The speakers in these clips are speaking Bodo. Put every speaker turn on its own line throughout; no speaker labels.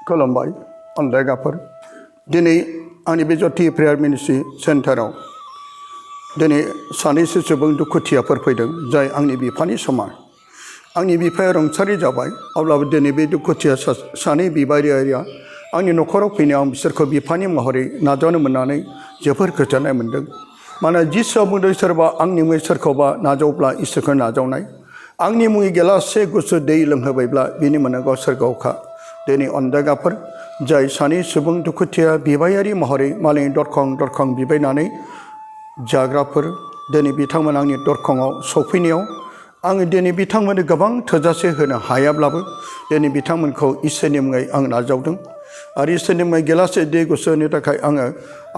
खुलुमबाय अनलायगाफोर दिनै आंनि बे जथि प्रेयार मिनिस्ट्रि सेन्टाराव दिनै सानैसो सुबुं दुखुथियाफोर फैदों जाय आंनि बिफानि समान आंनि बिफाया रुंसारि जाबाय अब्लाबो दिनै बे दुखुथिया सानै बिबायारिया आंनि न'खराव फैनायाव आं बिसोरखौ बिफानि महरै नाजावनो मोननानै जोबोर गोजोननाय मोन्दों मानोना जिसुआ बुंदों सोरबा आंनि मुङै सोरखौबा नाजावब्ला इसोरखौ नाजावनाय आंनि मुङै गिलाससे गुसु दै लोंहोबायब्ला बिनि मोननांगौ सोरगोआवखा दिनै अनदायगाफोर जाय सानै सुबुं दुखुथिया बिबायारि महरै मालायनि दरखं बिबायनानै जाग्राफोर दिनै बिथांमोन आंनि दरखंआव सफैनायाव आङो दिनै बिथांमोननो गोबां थोजासे होनो हायाब्लाबो दिनै बिथांमोनखौ इसोरनि मुङै आं नाजावदों आरो इसोरनि मुङै गिलाससे दै गुसु होनो थाखाय आङो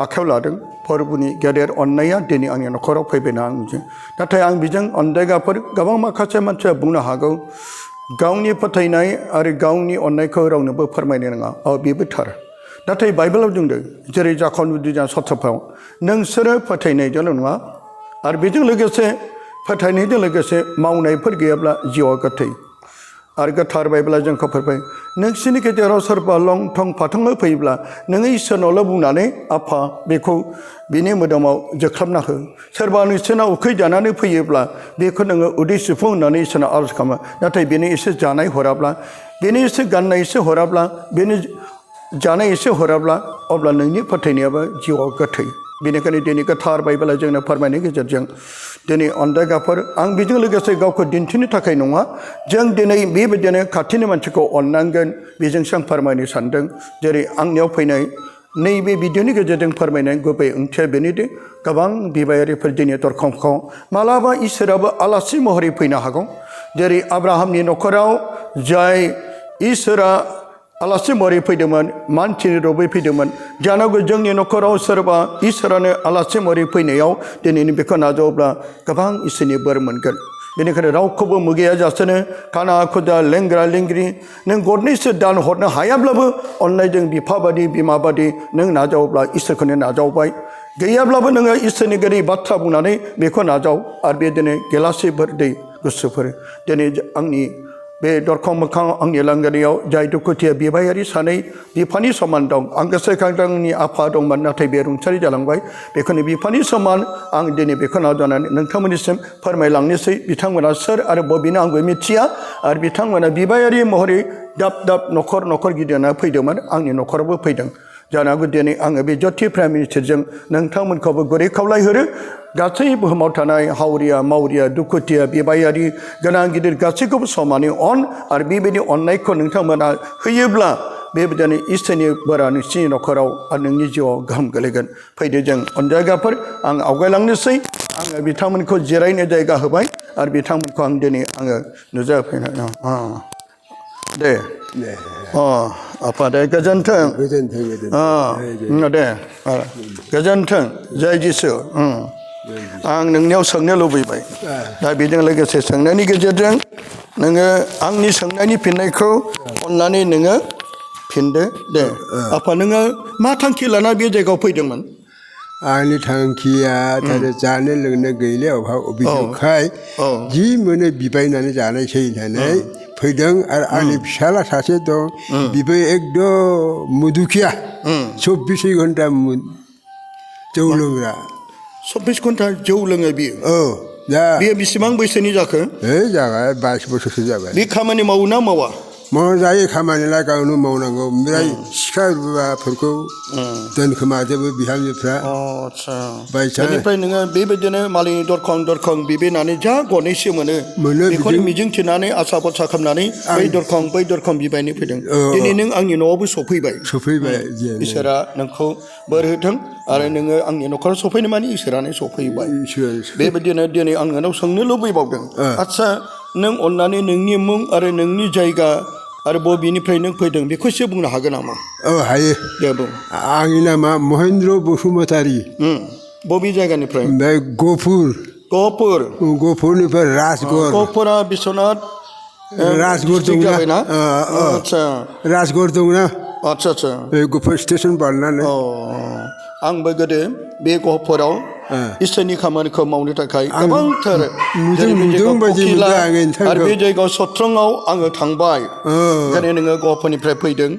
आखायाव लादों फोरबुनि गेदेर अननाया दिनै आंनि न'खराव फैबायना आंजों नाथाय आं बिजों अनदायगाफोर गोबां माखासे मानसिया बुंनो हागौ गावनि फोथायनाय आरो गावनि अननायखौ रावनोबो फोरमायनो नाङा बेबो थार नाथाय बाइबेलाव बुंदों जेरै जाखन बुद्धिजा सत्रफाव नोंसोरो फोथायनायजोंल' नङा आरो बेजों लोगोसे फोथायनायजों लोगोसे मावनायफोर गैयाब्ला जिउआ गोथै आरो गोथार बाइबेला जोंखौ फोरमाय नोंसिनि गेजेराव सोरबा लं थं फाथङै फैयोब्ला नोङो इसोरनावल' बुंनानै आफा बेखौ बिनि मोदोमाव जोख्लाबना हो सोरबा नोंसोरनाव उखै जानानै फैयोब्ला बेखौ नोङो उदै सुफुं होननानै इसोरनाव आरज खालामो नाथाय बेनो एसे जानाय हराब्ला बेनो एसे गाननाय एसे हराब्ला बेनो जानाय एसे हराब्ला अब्ला नोंनि फोथायनायाबो जिउआव गोथै बेनिखायनो दिनै गोथार बाइबेला जोंनो फोरमायनायनि गेजेरजों दिनै अनदायगाफोर आं बेजों लोगोसे गावखौ दिन्थिनो थाखाय नङा जों दिनै बेबायदिनो खाथिनि मानसिखौ अननांगोन बेजोंसो आं फोरमायनो सानदों जेरै आंनियाव फैनाय नैबे भिडिअनि गेजेरजों फोरमायनाय गुबै ओंथिया बेनोदि गोबां बिबायारिफोर दिनै दरखंखौ मालाबा इसोराबो आलासि महरै फैनो हागौ जेरै आब्राहामनि न'खराव जाय इसोरा आलासि महरै फैदोंमोन मानसिनि रुपै फैदोंमोन जानांगौ जोंनि न'खराव सोरबा इसोरानो आलासि महरै फैनायाव दिनैनि बेखौ नाजावोब्ला गोबां इसोरनि बोर मोनगोन बेनिखायनो रावखौबो मुगैया जासेनो खाना खुदा लेंग्रा लेंग्रि नों गरनैसो दान हरनो हायाब्लाबो अननायजों बिफा बादि बिमा बादि नों नाजावोब्ला इसोरखौनो नाजावबाय गैयाब्लाबो नोङो इसोरनि गोदै बाथ्रा बुंनानै बेखौ नाजाव आरो बे दिनै गिलासेफोर दै गुसुफोर दिनै आंनि बे दरखं मोखाङाव आंनि लांगोनायाव जाय दुखुथिया बिबायारि सानै बिफानि समान दं आं गोसोखांदों आंनि आफा दंमोन नाथाय बे रुंसारि जालांबाय बेखौनो बिफानि समान आं दिनै बेखौ नाजावनानै नोंथांमोननिसिम फोरमायलांनोसै बिथांमोना सोर आरो बबेनो आंबो मिथिया आरो बिथांमोना बिबायारि महरै दाब दाब न'खर गिदिंना फैदोंमोन आंनि न'खरावबो फैदों जानो हागौ दिनै आङो बे जथि प्राइम मिनिस्टारजों नोंथांमोनखौबो गुरै खावलायहरो गासै बुहुमाव थानाय हावरिया मावरिया दुखुथिया बिबायारि गोनां गिदिर गासैखौबो समानै अन आरो बेबायदि अननायखौ नोंथांमोना होयोब्ला बेबायदिनो इसोरनि बोरा नोंसिनि न'खराव आरो नोंनि जिउआव गोहोम गोलैगोन फैदो जों अनजायगाफोर आं आवगायलांनोसै आङो बिथांमोनखौ जिरायनो जायगा होबाय आरो बिथांमोनखौ आं दिनै आङो नुजाफैनाय दे आफा दे गोजोन्थों दे गोजोन्थों जय जिसु आं नोंनियाव सोंनो लुबैबाय दा बेजों लोगोसे सोंनायनि गेजेरजों नोङो आंनि सोंनायनि फिननायखौ अननानै नोङो फिनदो दे आफा नोङो मा थांखि लाना बे जायगायाव फैदोंमोन
आंनि थांखिया जानो लोंनो गैले अभिजोगखाय जि मोनो बिबायनानै जानायसै होननानै फैदों आरो आंनि फिसाला सासे दं बेबो एकदम मुदुखिया 24 घन्टा जौ लोंग्रा
24 घन्टा जौ लोङो बियो
दा
बियो बेसेबां बैसोनि जाखो
जाबाय 22 बोसोरसो जाबाय
बे खामानि मावो ना मावा
मावजायो खामानिलाय गावनो मावनांगौ ओमफ्राय सिखा रुवाफोरखौ दोनखोमाजोबो बिहामजोफ्रा
बेनिफ्राय नोङो बेबायदिनो मालायनि दरखं बिबायनानै जा गरनैसो मोनो बेखौनो मिजिं थिनानै आसा भरसा खालामनानै बै दरखं बिबायनो फैदों दिनै नों आंनि न'आवबो सफैबाय इसोरा नोंखौ बोर होथों आरो नोङो आंनि न'खराव सफैनो माने इसोरानो सफैबाय बेबायदिनो दिनै आं नोंनाव सोंनो लुबैबावदों आदसा नों अननानै नोंनि मुं आरो नोंनि जायगा आरो बबेनिफ्राय नों फैदों बेखौ एसे बुंनो हागोन नामा
हायो
दे बुं
आंनि नामा महेन्द्र बसुमतारी
बबे जायगानिफ्राय
ओमफ्राय गहपुरनिफ्राय राजगड़
गहपुरा बिश्वनाथ
राजगड़ दंना राजगड़ दंना
आदसा
बे गहपुर स्टेसन बारनानै
आंबो गोदो बे गहपुराव इसोरनि खामानिखौ मावनो थाखाय गोबांथार आरो बे जायगायाव सत्रंआव आङो थांबाय ओंखायनो नोङो गहपुरनिफ्राय फैदों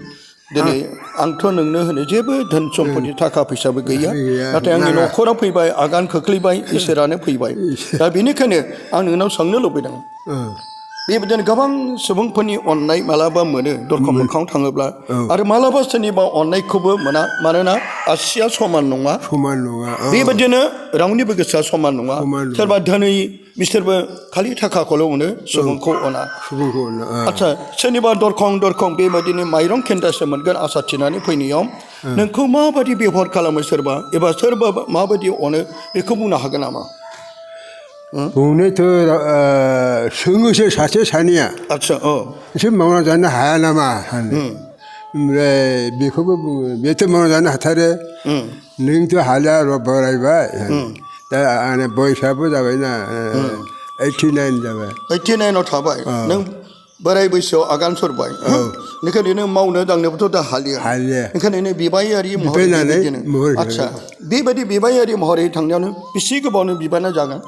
दिनै आंथ' नोंनो होनो जेबो धोन सम्पति थाखा फैसाबो गैया
गैया,
नाथाय आंनि
नाङा।
न'खराव फैबाय आगान खोख्लैबाय इसोरानो फैबाय दा बेनिखायनो आं नोंनाव सोंनो लुबैदों बेबायदिनो गोबां सुबुंफोरनि अननाय मालाबा मोनो दरखं मोखाङाव थाङोब्ला आरो मालाबा सोरनिबा अननायखौबो मोना मानोना आसिया समान नङा
समान नङा
बेबायदिनो रावनिबो गोसोआ समान नङा
समान नङा।
सोरबा धोनै बिसोरबो खालि थाखाखौल' अनो सुबुंखौ अना
सुबुंखौ
आच्छा सोरनिबा दरखं बेबायदिनो माइरं खेन्दासो मोनगोन आसा थिनानै फैनायाव नोंखौ माबायदि बेबहार खालामो सोरबा एबा सोरबा माबायदि अनो बेखौ बुंनो हागोन नामा
बुंनोथ' सोङोसो सासे सानैया
आच्छा औ
एसे मावना जानो हाया नामा होनो ओमफ्राय बेखौबो बुङो बेथ' मावना जानो हाथारो नोंथ' हालिया र' बोरायबाय दा आंना बयसाबो जाबायना 89 जाबाय
89 थाबाय नों बोराय बैसोआव आगान सुरबाय ओंखायनो नों मावनो दांनोबोथ' दा हालिया ओंखायनो नों बिबायारि महरै आच्छा बेबायदि बिबायारि महरै थांनायावनो बेसे गोबावनो बिबाना जागोन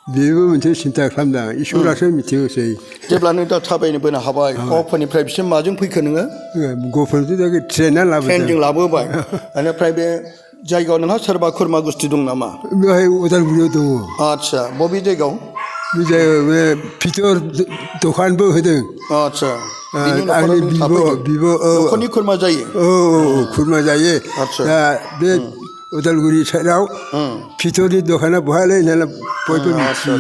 बेबो मोनसे सिन्था खालामदों इसोरासो मिथिगौसै
जेब्ला नों दा थाबायनोबोनो हाबाय गफोरनिफ्राय बिसोर माजों फैखो नोङो
गफोरजों ट्रेनआ लाबोदों
ट्रेनजों लाबोबाय बेनिफ्राय बे जायगायाव नोंहा सोरबा खुरमा गुस्थि दं नामा
बेहाय उदालगुरियाव दङ
आच्छा बबे जायगायाव
बे जायगायाव बे फिथर दखानबो होदों
आच्छा
आंनि बिब'
न'खरनि खुरमा जायो
औ खुरमा जायो दा बे उदालगुरि साइडआव फिथरनि दखाना बहालै होननानै बयबो मिथियो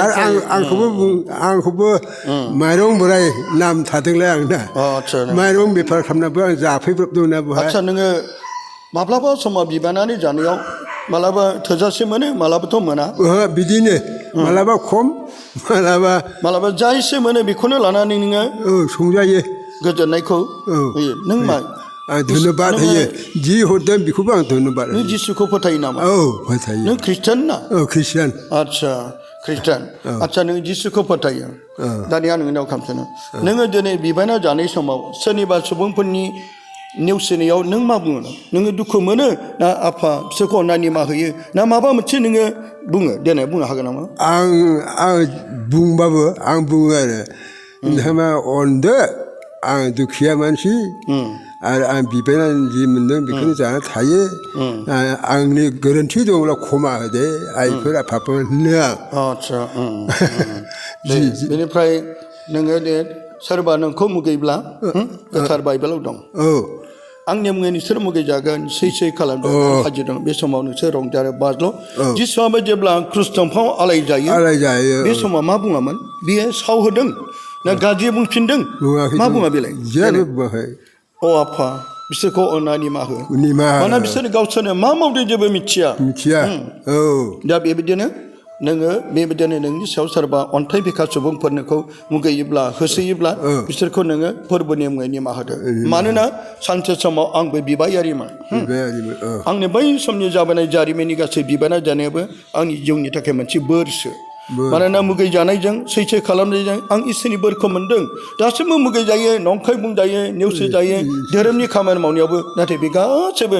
आरो आंखौबो माइरं बोराय नाम थादोंलाय आंना माइरं बेफार खालामनाबो आं जाफैब्रबदोंना बहाय
आच्छा नोङो माब्लाबा समाव बिबानानै जानायाव मालाबा थोजासे मोनो मालाबाथ' मोना
बिदिनो मालाबा खम मालाबा
जा एसे मोनो बेखौनो लानानै नोङो
संजायो
गोजोननायखौ होयो नों मा
आं धन्यबाद होयो जि हरदों बेखौबो आं धन्यबाद
नों जिसुखौ फोथायो नामा
औ फोथायो
नों ख्रिस्टान ना
ख्रिस्टान
आच्छा ख्रिस्टान आच्छा नों जिसुखौ फोथायो दानिया नोंनाव खामसोनो नोङो दिनै बिबाना जानाय समाव सोरनिबा सुबुंफोरनि नेवसिनायाव नों मा बुङो नोङो दुखु मोनो ना आफा बिसोरखौ अननानै मा होयो ना माबा मोनसे नोङो बुङो देनाय बुंनो हागोन नामा
आं बुंबाबो आं बुङो आरो नोंथाङा अनदो आं दुखिया मानसि आरो आं बिबायनानै जि मोन्दों बेखौनो जाना थायो आंनि गोरोन्थि दंब्ला क्षमा होदे आइफोर आफाफोर होनो आं
आच्छा बेनिफ्राय नोङो दे सोरबा नोंखौ मुगैब्ला गोथार बाइबेलाव दं आंनि मुङै नोंसोर मुगैजागोन सै खालामदों हाजिरदों बे समाव नोंसोर रंजारो बाज्ल' जिसुआबो जेब्ला क्रुस दंफाङाव आलाय जायो बे समाव मा बुङामोन बियो सावहोदों ना गाज्रि बुंफिनदों मा बुङा बेलाय अ आफा बिसोरखौ अननानै मा हो मानोना बिसोर गावसोरनो मा मावदों जेबो मिथिया दा बेबायदिनो नोङो बेबायदिनो नोंनि सायाव सोरबा अन्थाइ बिखा सुबुंफोरखौ मुगैयोब्ला होसोयोब्ला बिसोरखौ नोङो फोरबोनि मुङै निमाहा होदो मानोना सानसे समाव आंबो बिबायारिमोन आंनि बै समनि जाबोनाय जारिमिननि गासै बिबाना जानायाबो आंनि जिउनि थाखाय मोनसे बोरसो मानोना मुगैजानायजों सैथो खालामनायजों आं इसोरनि बोरखौ मोन्दों दासिमबो मुगैजायो नंखाय बुंजायो नेवसिजायो धोरोमनि खामानि मावनायावबो नाथाय बे गासैबो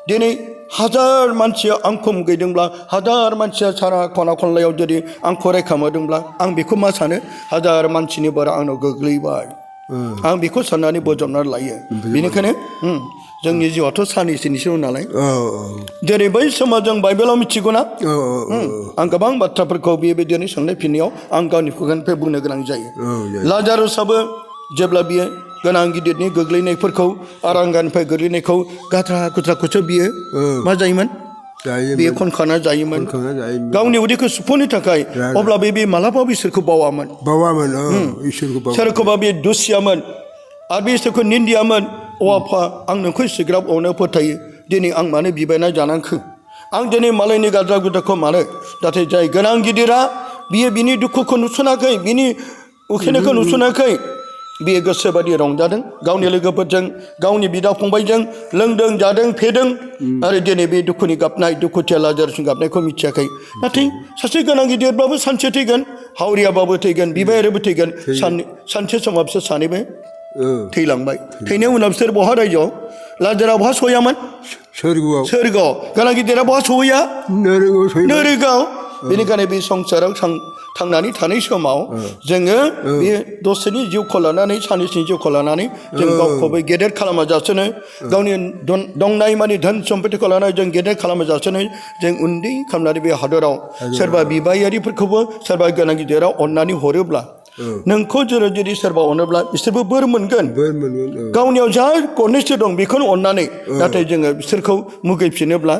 दिनै हाजार मानसिया आंखौ मुगैदोंब्ला हाजार मानसिया सारा खना खनलायाव जुदि आंखौ रायखांदोंब्ला आं बेखौ मा सानो हाजार मानसिनि बोरा आंनाव गोग्लैबाय आं बेखौ साननानै बोजबनानै लायो बेनिखायनो जोंनि जिउआथ' सानैसोनिसो नालाय जेरै बै समाव जों बाइबेलाव मिथिगौ ना आं गोबां बाथ्राफोरखौ बेबायदिनो सोंनाय फिननायाव आं गावनि खुगानिफ्राय बुंनो गोनां जायो लाजारुसाबो जेब्ला बियो गोनां गिदिरनि गोग्लैनायफोरखौ आरांगानिफ्राय गोग्लैनायखौ गाद्रा गुद्राखौसो बियो मा जायोमोन बियो खनखाना जायोमोन गावनि उदैखौ सुफुंनो थाखाय अब्लाबो बे मालाबाबो इसोरखौ बावामोन सोरखौबा बे दुसियामोन आरो बे इसोरखौ निन्दियामोन अ आफा आं नोंखौ इसिग्राब अनो फोथायो दिनै आं मानो बिबायना जानांखो आं दिनै मालायनि गाद्रा गुद्राखौ मानो नाथाय जाय गोनां गिदिरा बियो बिनि दुखुखौ नुसनाखै बिनि उखैनायखौ नुसनाखै बियो गोसोबादि रंजादों गावनि लोगोफोरजों गावनि बिदा फंबायजों लोंदों जादों फेदों आरो दिनै बे दुखुनि गाबनाय दुखुथिया लाजारसिन गाबनायखौ मिथियाखै नाथाय सासे गोनां गिदिरबाबो सानसे थैगोन हावरियाबाबो थैगोन बिबायारिबो थैगोन सानसे समाव बिसोर सानैबो थैलांबाय थैनायनि उनाव बिसोर बहा रायजोआव लाजारा बहा सहैयामोन सोरगोआव गोनां गिदिरा बहा सहैया नोरगोआव बेनिखायनो बे संसाराव थांनानै थानाय समाव जोङो बे दसेनि जिउखौ लानानै सानैसोनि जिउखौ लानानै जों गावखौबो गेदेर खालामाजासेनो गावनि दंनाय मानि धोन सम्पतिखौ लानानै जों गेदेर खालामाजासेनो जों उन्दै खालामनानै बे हादराव सोरबा बिबायारिफोरखौबो सोरबा गोनां गिदिराव अननानै हरोब्ला नोंखौ जुदि सोरबा अनोब्ला बिसोरबो बोर मोनगोन गावनियाव जा गरनैसो दं बेखौनो अननानै नाथाय जोङो बिसोरखौ मुगैफिनोब्ला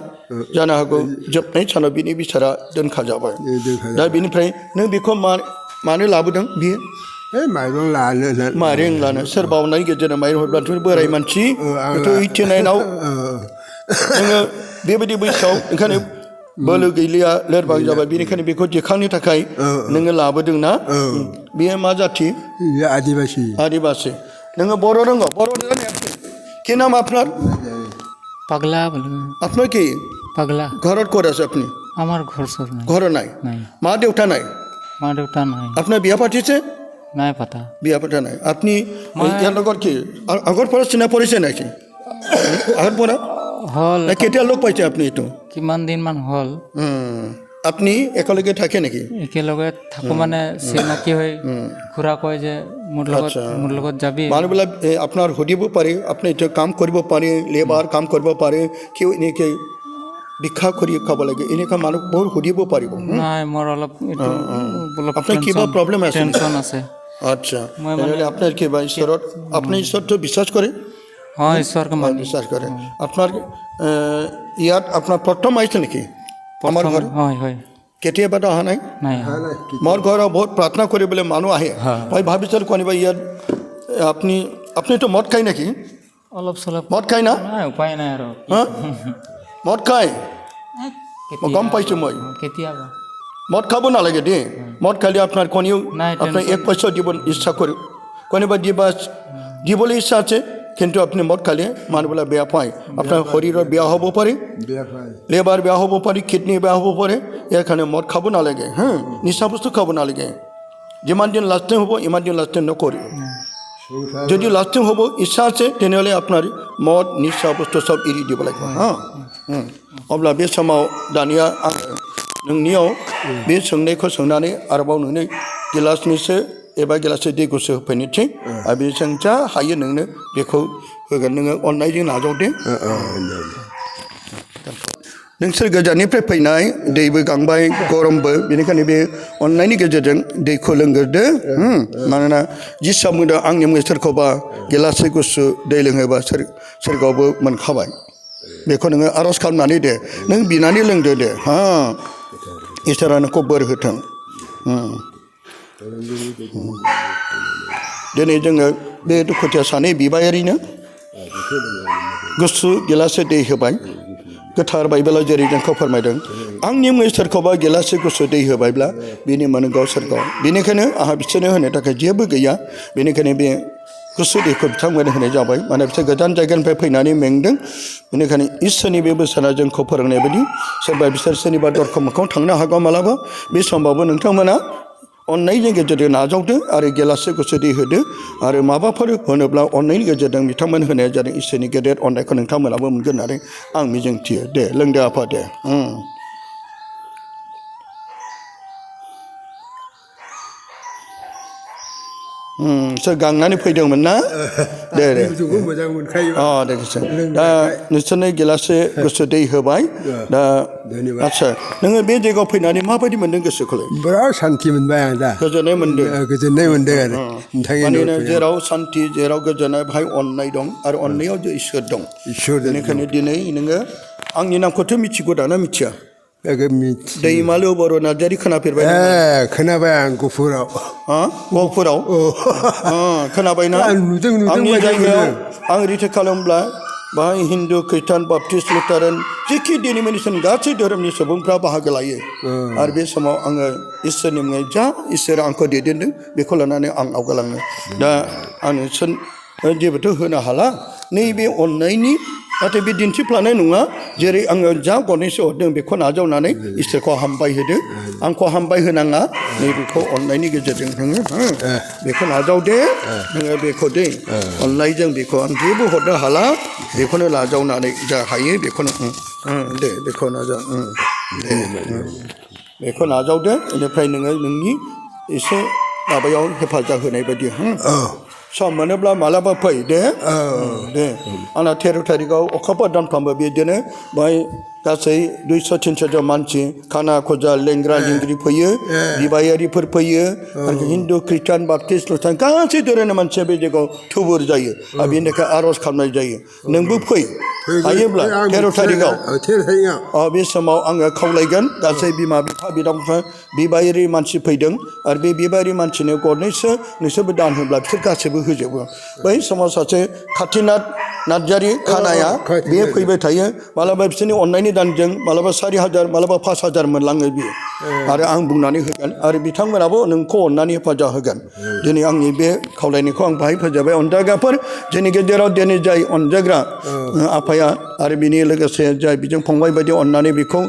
जानो हागौ जोबनाय सानाव बिनि बिसारा दोनखाजाबाय दा बिनिफ्राय नों बेखौ मानो लाबोदों बियो
माइरं लानो
सोरबा अननायनि गेजेरजों माइरं हरब्लाथ' बोराय मानसि 89 जोङो बेबायदि बैसोआव ओंखायनो बोलो गैलिया लोरबां जाबाय बेनिखायनो बेखौ दिखांनो थाखाय नोङो लाबोदोंना बेयो मा जाथि आदिबासी नोङो बर' रोंगौ बर' रोंनाया কি নাম আপনার
পাগলা বলে
আপনার কি
পাগলা
ঘৰত ক'ত আছে আপুনি
আমার ঘর সর নাই
ঘৰ নাই
নাই
মা দেউতা নাই
মা দেউতা নাই
আপোনাৰ বিয়া পাতিছে
নাই পাতা
বিয়া পতা নাই আপুনি ইয়াৰ লগত কি আগৰ পৰা চিনা পৰিছে নেকি আগৰ পৰা
হল
কেতিয়া লগ পাইছে আপুনি এইটো
কিমান দিন মান হল
আপুনি একেলগে থাকে নেকি
একেলগে থাকো মানে চিনাকি হৈ খুৰা কয় যে মোৰ লগত যাবি
মানুহবিলাক আপোনাৰ সুধিব পাৰি আপুনি এইটো কাম কৰিব পাৰি লেবাৰ কাম কৰিব পাৰে কিয় এনেকৈ ভিক্ষা কৰি খাব লাগে এনেকুৱা মানুহ বহুত সুধিব পাৰিব
নাই মোৰ অলপ
আপোনাৰ কিবা প্ৰব্লেম আছে
টেনচন আছে
আচ্ছা তেনেহ'লে আপোনাৰ কিবা ঈশ্বৰত আপুনি ঈশ্বৰটো বিশ্বাস কৰে
হয় ঈশ্বৰকে মানি
বিশ্বাস কৰে আপোনাৰ ইয়াত আপোনাৰ প্ৰথম আহিছে নেকি আমাৰ ঘৰ
হয় হয়
কেতিয়াবাতো অহা নাই
নাই
মোৰ ঘৰত বহুত প্ৰাৰ্থনা কৰিবলৈ মানুহ আহে মই ভাবিছোঁ কোনোবা ইয়াত আপুনিতো মদ খায় নেকি
অলপ চলপ
মদ খায় না
উপায় নাই আৰু
মদ খায় মই গম পাইছোঁ মই
কেতিয়াবা
মদ খাব নালাগে দেই মদ খালে আপোনাৰ কণীও আপোনাৰ 1 পইচা দিব ইচ্ছা কৰে কোনোবা দিবলৈ ইচ্ছা আছে কিন্তু আপুনি মদ খালে মানুহবিলাক বেয়া পায় আপোনাৰ শৰীৰৰ বেয়া হ'ব পাৰে লেবাৰ বেয়া হ'ব পাৰে কিডনি বেয়া হ'ব পাৰে ইয়াৰ কাৰণে মদ খাব নালাগে নিচা বস্তু খাব নালাগে যিমান দিন লাষ্টিং হ'ব ইমান দিন লাষ্টিং নকৰিব যদি লাষ্টিং হ'ব ইচ্ছা আছে তেনেহ'লে আপোনাৰ মদ নিচা বস্তু চব এৰি দিব লাগিব अब्ला बे समाव दानिया आं नोंनियाव बे सोंनायखौ सोंनानै आरोबाव नोंनो गिलासनैसो एबा गिलाससे दै गुसु होफैनोसै आरो बेजों जा हायो नोंनो बेखौ होगोन नोङो अननायजों नाजावदो नोंसोर गोजाननिफ्राय फैनाय दैबो गांबाय गरमबो बेनिखायनो बे अननायनि गेजेरजों दैखौ लोंग्रोदो मानोना जिसुआ बुंदों आंनि मुङै सोरखौबा गिलाससे गुसु दै लोङोबा सोरगोआवबो मोनखाबाय बेखौ नोङो आर'ज खालामनानै दे नों बिनानै लोंदो दे इसोरा नोंखौ बोर होथों दिनै जोङो बे दुखुथिया सानै बिबायारिनो गुसु गिलाससे दै होबाय गोथार बाइबेलाव जेरै जोंखौ फोरमायदों आंनि मुङै सोरखौबा गिलाससे गुसु दै होबायब्ला बिनि मोनगौ सोरगोआव बेनिखायनो आंहा बिसोरनो होनो थाखाय जेबो गैया बेनिखायनो बे गुसु दैखौ बिथांमोननो होनाय जाबाय माने बिसोर गोजान जायगानिफ्राय फैनानै मेंदों बेनिखायनो इसोरनि बे बोसोना जोंखौ फोरोंनाय बायदि सोरबा बिसोर सोरनिबा दरखं मोखाङाव थांनो हागौ मालाबा बे समावबो नोंथांमोना अननायनि गेजेरजों नाजावदो आरो गिलाससे गुसु दै होदो आरो माबाफोर होनोब्ला अननायनि गेजेरजों बिथांमोन होनाया जादों इसोरनि गेदेर अननायखौ नोंथांमोनाबो मोनगोन होननानै आं मिजिंथियो दे लोंदो आफा दे सोर गांनानै फैदोंमोन ना दे दे
मोजां मोनखायो
दे दा नोंसोरनो गिलाससे गुसु दै होबाय दा आदसा नोङो बे जायगायाव फैनानै माबायदि मोनदों गोसोखौलाय
बिराद सान्थि मोनबाय आं दा
गोजोननाय मोनदों
आरो
मानोना जेराव सान्थि जेराव गोजोननाय बेहाय अननाय दं आरो अननायाव जे इसोर दं बेनिखायनो दिनै नोङो आंनि नामखौथ' मिथिगौ दाना मिथिया दैमालु बर' नार्जारि खोनाफेरबाय
खोनाबाय आं गहपुराव
खोनाबायना आंनि जायगायाव आं रिटेक खालामब्ला बाहाय हिन्दु खृष्टान बाप्टिस्ट लुथारान जेखि डिनोमिनेसन गासै धोरोमनि सुबुंफ्रा बाहागो लायो आरो बे समाव आङो इसोरनि मुङै जा इसोरा आंखौ दैदेनदों बेखौ लानानै आं आवगायलाङो दा आं नोंसोर जेबोथ' होनो हाला नैबे अननायनि नाथाय बे दिन्थिफ्लानाय नङा जेरै आङो जा गरनैसो हरदों बेखौ नाजावनानै इसोरखौ हामबाय होदो आंखौ हामबाय होनाङा नैबेखौ अननायनि गेजेरजों नोङो बेखौ नाजावदे नोङो बेखौ दे अननायजों बेखौ आं जेबो हरनो हाला बेखौनो नाजावनानै जा हायो बेखौनो दे बेखौ नाजा दे बेखौ नाजावदो बेनिफ्राय नोङो नोंनि एसे माबायाव हेफाजाब होनाय बायदि सम मोनोब्ला मालाबा फै दे दे आंना 13 थारिखआव अखाफोर दानफ्रामबो बिदिनो बाहाय गासै 200-300 जन मानसि खाना खजा लेंग्रा लेंग्रि फैयो बिबायारिफोर फैयो आरो हिन्दु ख्रिस्टान बाप्टिस्ट लुथान गासै धोरोमनि मानसिया बे जायगायाव थुबुर जायो आरो बेनि थाखाय आर'ज खालामनाय जायो नोंबो फै हायोब्ला 13 थारिखआव बे समाव आङो खावलायगोन गासै बिमा बिफा बिदा बिफा बिबायारि मानसि फैदों आरो बे बिबायारि मानसिनो गरनैसो नोंसोरबो दान होब्ला बिसोर गासैबो होजोबो बै समाव सासे खाथिनाथ नार्जारि खानाया बे फैबाय थायो मालाबा बिसोरनि अननायनि दानजों मालाबा 4,000 मालाबा 5,000 मोनलाङो बियो आरो आं बुंनानै होगोन आरो बिथांमोनाबो नोंखौ अननानै हेफाजाब होगोन दिनै आंनि बे खावलायनायखौ आं बाहाय फोजोबबाय अनजायग्राफोर जोंनि गेजेराव दिनै जाय अनजायग्रा आफाया आरो बिनि लोगोसे जाय बिजों फंबाय बायदि अननानै बेखौ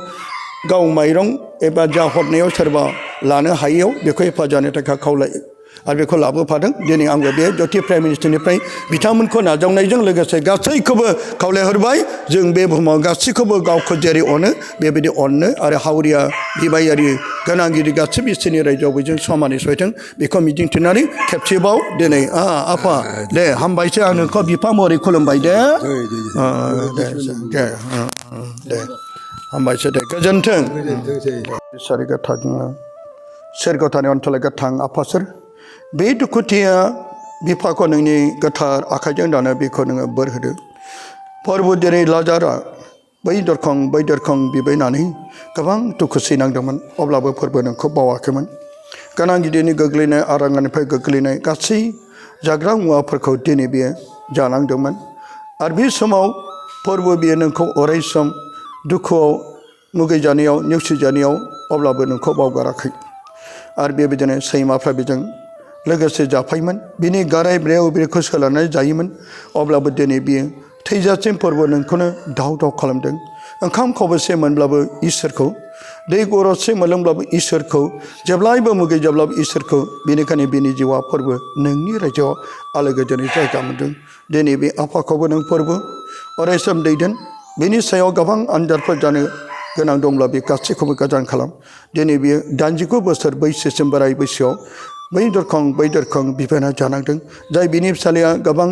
गाव माइरं एबा जा हरनायाव सोरबा लानो हायैयाव बेखौ हेफाजाबनि थाखाय खावलायो आरो बेखौ लाबोफादों दिनै आंबो बे ज्योति प्राइम मिनिस्टारनिफ्राय बिथांमोनखौ नाजावनायजों लोगोसे गासैखौबो खावलायहरबाय जों बे बुहुमाव गासैखौबो गावखौ जेरै अनो बेबायदि अननो आरो हावरिया बिबायारि गोनांगिरि गासैबो इसोरनि रायजोआवबो जों समानै सहैथों बेखौ मिजिंथिनानै खेबसेबाव दिनै आफा दे हामबायसै आं नोंखौ बिफा महरै खुलुमबाय दे दे हामबायसै दे गोजोन्थों सारिगा थाङो सोरगोआव थानाय अनथलाय गोथां आफासोर बे दुखुथिया बिफाखौ नोंनि गोथार आखाइजों दानो बेखौ नोङो बोर होदो फोरबो जेरै लाजारा बै दरखं बिबायनानै गोबां दुखु सैनांदोंमोन अब्लाबो फोरबो नोंखौ बावाखैमोन गोनां गिदिरनि गोग्लैनाय आरांगानिफ्राय गोग्लैनाय गासै जाग्रा मुवाफोरखौ दिनै बियो जानांदोंमोन आरो बे समाव फोरबो बियो नोंखौ अराय सम दुखुआव मुगैजानायाव नेवसिजानायाव अब्लाबो नोंखौ बावगाराखै आरो बेबायदिनो सैमाफ्रा बेजों लोगोसे जाफायोमोन बिनि गाराय ब्रेव ब्रेखौ सोलानानै जायोमोन अब्लाबो दिनै बियो थैजासिम फोरबो नोंखौनो दाव दाव खालामदों ओंखाम खबसे मोनब्लाबो इसोरखौ दै गरदसे मोनलोंब्लाबो इसोरखौ जेब्लायबो मुगैजाब्लाबो इसोरखौ बेनिखायनो बिनि जिउआ फोरबो नोंनि रायजोआव आलो गोजोनै जायगा मोनदों दिनै बे आफाखौबो नों फोरबो अरायसम दैदेन बेनि सायाव गोबां आनजादफोर जानो गोनां दंब्ला बे गासैखौबो गोजान खालाम दिनै बियो 89 बोसोर बैसोसिम बोराय बैसोआव बै दरखं बिबायना जानांदों जाय बिनि फिसालाया गोबां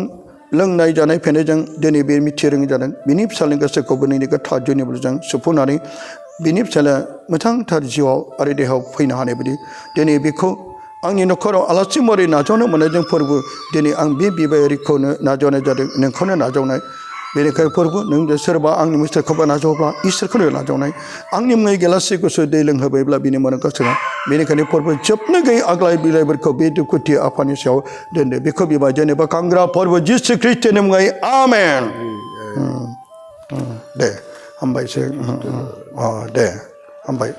लोंनाय जानाय फेनायजों दिनै बे मिथि रोङि जादों बिनि फिसालानि गोसोखौबो नैनि गोथार जुनिबोलजों सुफुंनानै बिनि फिसालाया मोजांथार जिउआव आरो देहायाव फैनो हानाय बायदि दिनै बेखौ आंनि न'खराव आलासि महरै नाजावनो मोननायजों फोरबो दिनै आं बे बिबायारिखौनो नाजावनाय जादों नोंखौनो नाजावनाय बेनिखायनो फोरबो नों सोरबा आंनि मिस्टारखौबो नाजावब्ला इसोरखौनो नाजावनाय आंनि मुङै गिलाससे गुसु दै लोंहोबायब्ला बिनि मोननो गोसोना बेनिखायनो फोरबो जोबनो गैयै आग्लाय बिलाइफोरखौ बे दुखुथि आफानि सायाव दोनदो बेखौ बिबाय जेनेबा कांग्रा फोरबो जिसु ख्रिस्टनि मुङै आमेन दे हामबायसै दे हामबाय